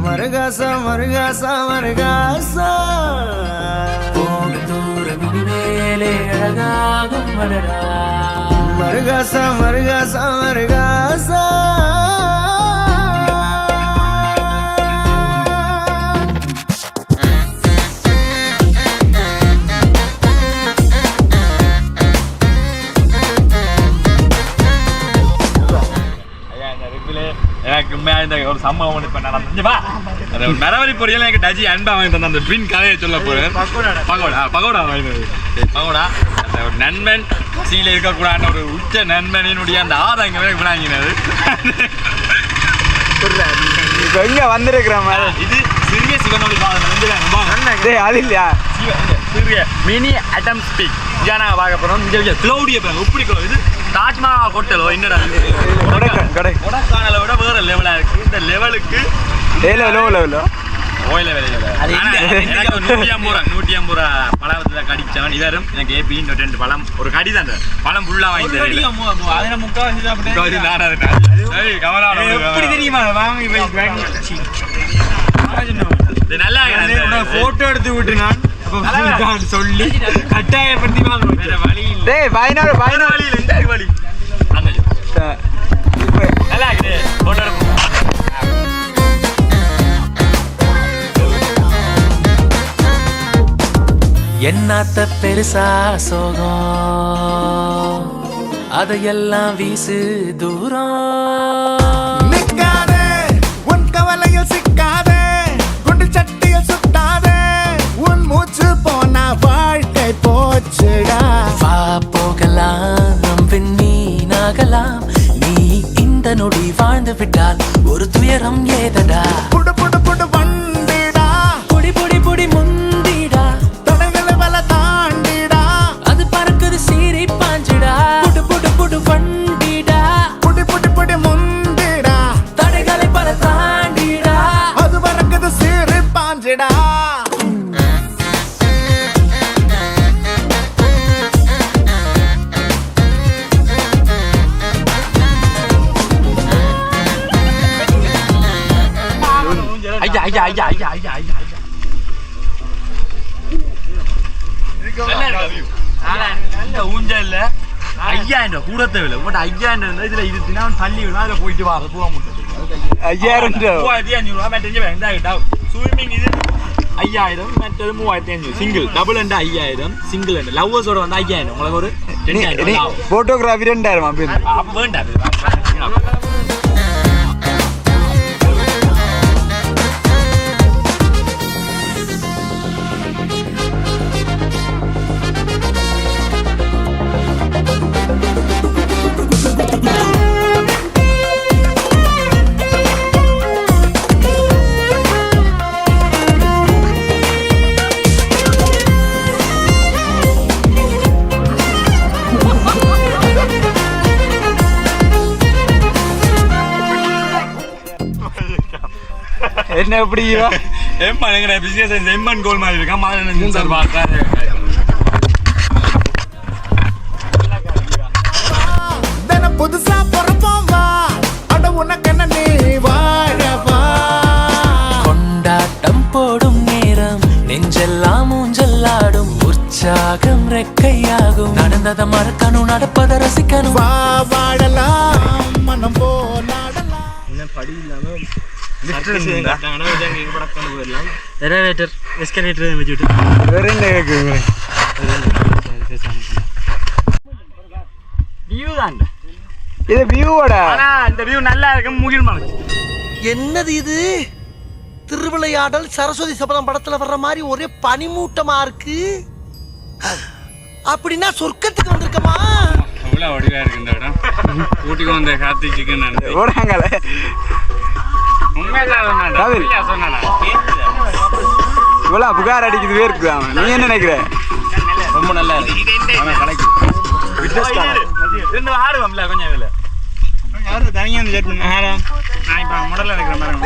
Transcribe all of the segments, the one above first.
மருகாசா மருகாசா மருகாசா மேலே அழகாகும் மலரா மருகாசா மருகாசா மருகாசா எனக்கு உண்மையாக ஒரு சம்பவம் ஒன்று இப்போ நடந்துச்சுப்பா அந்த மரவரி பொரியல் எனக்கு டஜி அன்பா வாங்கி தந்த அந்த ட்வின் கதையை சொல்ல போகிறேன் பகோடா பகோடா பகோடா அந்த ஒரு நண்பன் சீல இருக்கக்கூடாது ஒரு உச்ச நண்பனினுடைய அந்த ஆதாயமே விளாங்கினது இப்போ எங்கே வந்திருக்கிற மாதிரி இது சிறிய சிவனொலி வந்து அது இல்லையா சிறிய மினி அட்டம் ஸ்பீக் இங்கே நாங்கள் பார்க்க போகிறோம் இங்கே க்ளௌடியை இப்படி இது தாஜ்மஹால் ஹோட்டலோ என்னடா கொடைக்கானலை விட வேற லெவலா இருக்கு இந்த லெவலுக்கு ஓயில எனக்கு 150 ரூபா பழத்துல கடிச்சவன் இதாரும் எனக்கு ஏபி ரெண்டு பழம் ஒரு கடி தான் பழம் ஃபுல்லா வாங்கி நல்லா போட்டோ எடுத்து விட்டு நான் சொல்லி கட்டாயப்படுத்தி வழி நல்லா இருக்குது போட்டோ எடுப்போம். என்னாத்த பெருசா சோகம் அதையெல்லாம் வீசு தூரம் நிக்காதே உன் கவலையில் சிக்காதே குண்டு சட்டியில் சுட்டாதே உன் மூச்சு போன வாழ்க்கை போச்சுடா வா போகலாம் நம் விண்ணீனாகலாம் நீ இந்த நொடி வாழ்ந்து விட்டால் ஒரு துயரம் ஏதடா புடு புடு புடு வண்டிடா புடி புடி புடி முந்திடா தடைகளை வல தாண்டிடா அது பறக்குது சீறி பாஞ்சிடா புடு புடு புடு வண்டிடா புடி புடி புடி முந்திடா தடைகளை பல தாண்டிடா அது பறக்குது சீறி பாஞ்சிடா நல்ல ஊஞ்சல்ல 5000 கூட தேவையில்லை உங்கள்கிட்ட 5000 இதுல இருந்துச்சுன்னா தள்ளி விடும் அதில் போயிட்டு வர பூவா முட்டை 3500 ஸ்விம்மிங் இது 5000 மற்றது 3500 single double and 5000 single and லவ்வர்ஸோட வந்து 5000 உங்களுக்கு ஒரு 2000 போட்டோகிராஃபி 2000 அப்போ வேண்டாம் என்ன எப்படி எம்மா எங்கட பிசினஸ் எம்மன் கோல் மாதிரி இருக்கா மாதிரி சார் பார்க்க தினம் புதுசா பிறப்போம் வா அட உனக்கு என்ன நீ வாழவா கொண்டாட்டம் போடும் நேரம் நெஞ்செல்லாம் ஊஞ்சல்லாடும் உற்சாகம் ரெக்கையாகும் நடந்ததை மறக்கணும் நடப்பதை ரசிக்கணும் வா வாழலாம் மனம் போலாடலாம் என்ன படி இல்லாம எலவேட்டர் எஸ்கலேட்டர் வச்சுட்டு வியூ தான் இது வியூவோட ஆனா இந்த வியூ நல்லா இருக்கு முகில் மலை என்னது இது திருவிளையாடல் சரஸ்வதி சபதம் படத்துல வர்ற மாதிரி ஒரே பனிமூட்டமா இருக்கு அப்படின்னா சொர்க்கத்துக்கு வந்திருக்கமா அவ்வளோ வடிவா இருக்கு இந்த இடம் ஊட்டிக்கு வந்த கார்த்திக்கு ஓடாங்களே இவ்வளோ புகார் அடிக்குது இருக்குதா நீ என்ன நினைக்கிற ரொம்ப நல்லா இருக்கு ஆடுவோம்ல கொஞ்சம் இதில் தனியாக வந்து செட் பண்ண நான் இப்போ முடல இருக்கிற மாதிரி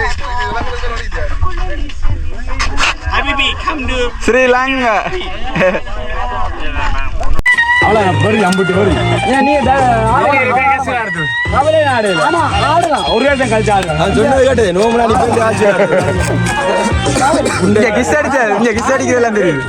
ஸ்ரீலங்கா அவ்வளோ அம்புட்டு வரும் ஒரு வருஷம் கழிச்சு ஆடுறேன் இங்க கிஸ் அடிக்கிறதெல்லாம் தெரியுது.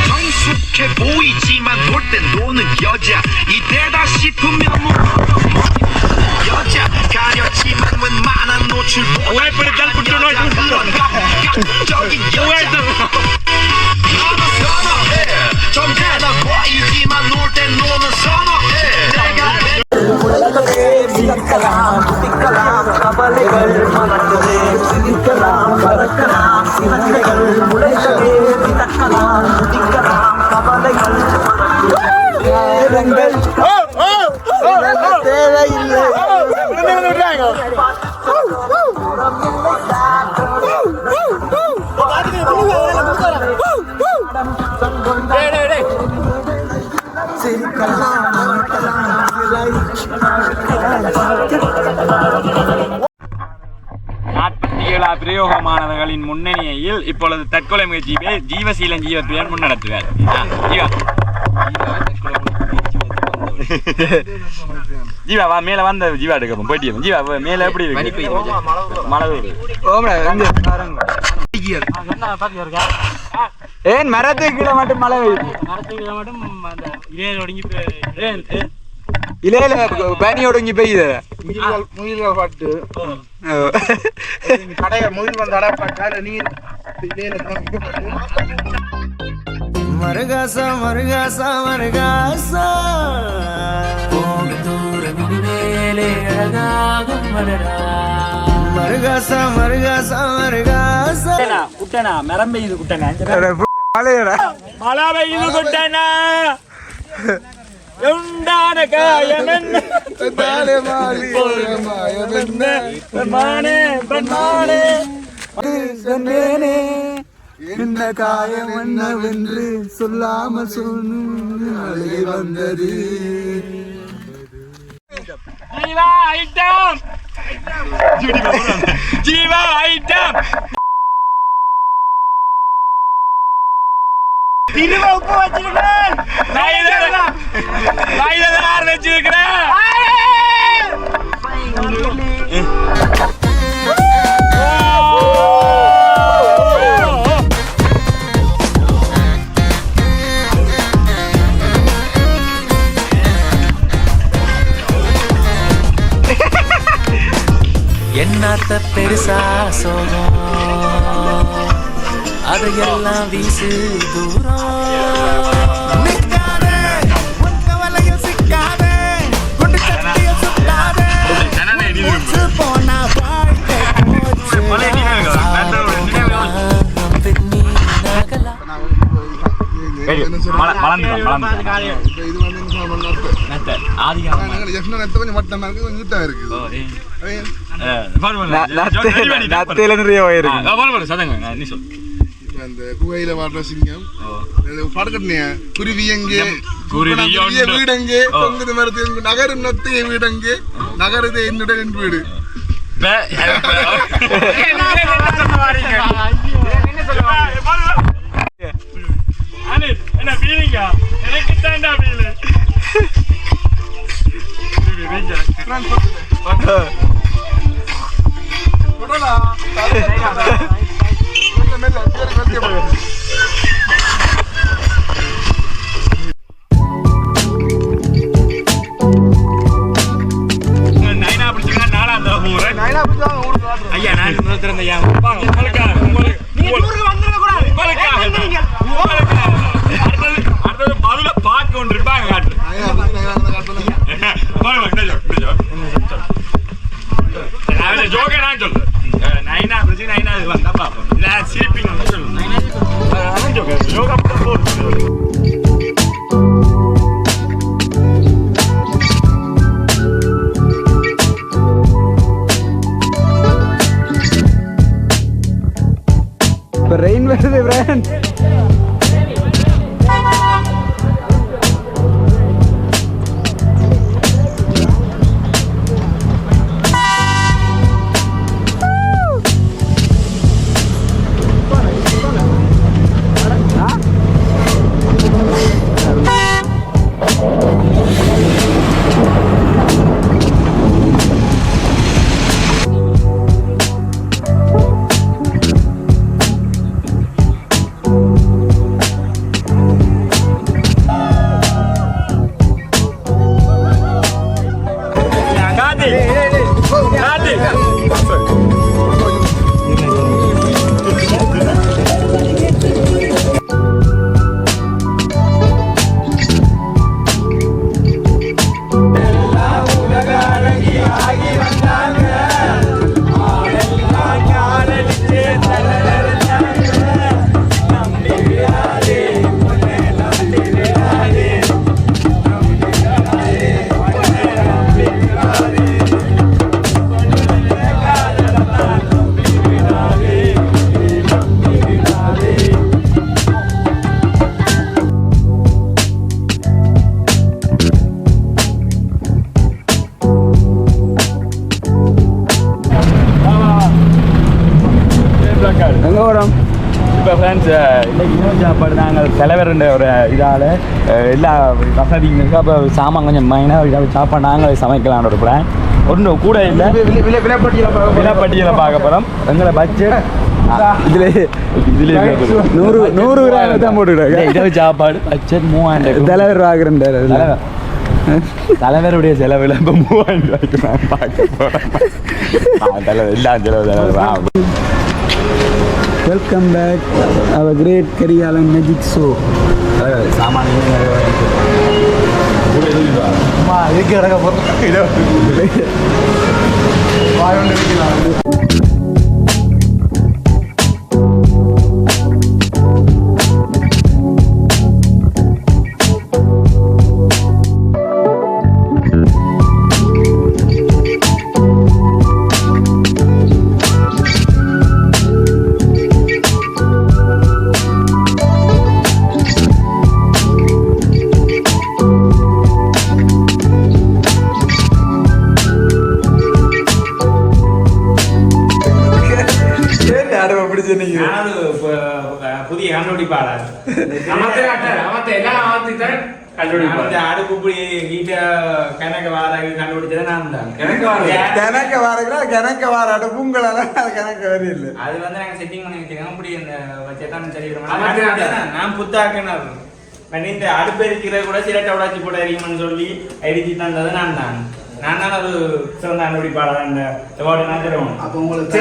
성숙해 보이지만 놀 땐 노는 여자 이때다 싶으면 여자 가렸지만 웬만한 노출 적인 여자 나는 선어해 점잖아 보이지만 놀 땐 노는 선어해 내가 பிரயோகமானவர்களின் முன்னணியில் இப்பொழுது தற்கொலை முயற்சியை ஜீவசீலன் ஜீவப்பிரியன் முன்னெடுத்துவார். ஜீவா வா மேல வந்த ஜீவா எடுக்க போயிட்டு ஜீவா மேல எப்படி இருக்கு மழை ஏன் மரத்துக்கு கீழே மட்டும் மழை பெய்யுது? இலையில பனி ஒடுங்கி பெய்யுது. முயல்கள் பட்டு கடைய முயல் வந்து அடப்பட்டால நீர் மருகாசா மருகாசா மருகாசா மருகாசா மருகாசா மருகாசா குட்டனா மரம் பெய்யுது குட்டனா மழையடா மழை பெய்யுது குட்டனா உண்டான காயம் என்ன பெண்மானே பெண்மானே என்ன காயம் என்னவென்று சொல்லாமல் சொன்னே வந்தது. ஜீவா ஐட்டம் ஜீவா ஐட்டம் திரும்ப உப்பு வச்சிருக்கிறேன் வச்சிருக்கிறேன் என்னாத்த பெருசா சோகம் அதையெல்லாம் வீசு தூரம் குகையில வாழ்ற சிங்கம் படக்கட்டினிய குருவி எங்கே வீடு எங்கே தொங்குது மரத்து நகரும் நத்திய வீடு எங்கே நகருது என்னுடன் என் வீடு என்ன பீலிங்கா எனக்கு தாண்டா பீலு நைனா பிடிச்சிருக்கா நாலாம் ஊர் ஐயா நான் திறந்த உங்களுக்காக அடுத்தது பதில பார்க்க ஒன்று இருப்பாங்க காட்டு ஜோக நான் சொல்றேன் நைனா பிரச்சனை நைனா இது வந்தா பார்ப்போம் நான் சிரிப்பிங் வந்து சொல்லுவேன் ஜோக தலைவருன்ற ஒரு இதால் எல்லா வசதியும் இருக்குது. அப்போ சாமான் கொஞ்சம் மைனாக சாப்பாடு நாங்கள் சமைக்கலான்னு ஒரு பிளான். ஒன்றும் கூட இல்லை. விலைப்பட்டியலை பார்க்க போகிறோம். எங்களை பட்ஜெட் இதில் 100 கிராம் தான் போட்டுக்கிட்டாங்க. இரவு சாப்பாடு பட்ஜெட் 3000. தலைவர் வாங்குறேன். தலைவருடைய செலவில் இப்போ 3000 ரூபாய்க்கு நான் பார்க்க போகிறேன். தலைவர் எல்லாம் செலவு தலைவர். வெல்கம் பேக் அவர் கிரேட் கரிகாலன் மேஜிக் ஷோ. சாமானியம் இதுக்கு கிடக்க போகிறோம். புதிய கண்டுபிடிப்பாளர் அடுப்புப்படி கீட்ட கணக்கு வாராக கண்டுபிடிச்சதை நான் தான் கணக்க வார அடுப்பு உங்களால அது கணக்க வரையில்லை. அது வந்து நாங்க செட்டிங் பண்ணி வச்சிருக்கோம். அப்படி இந்த வச்சதான் சரி நான் புத்தாக்கினார் இந்த அடுப்பு எரிக்கிற கூட சிரட்டை உடாச்சி போட எரியும்னு சொல்லி எரிச்சு தந்தது நான் தான். நான் தான் ஒரு சிறந்த கண்டுபிடிப்பாளர். அந்த அவார்டு நான் தருவேன். அப்போ உங்களுக்கு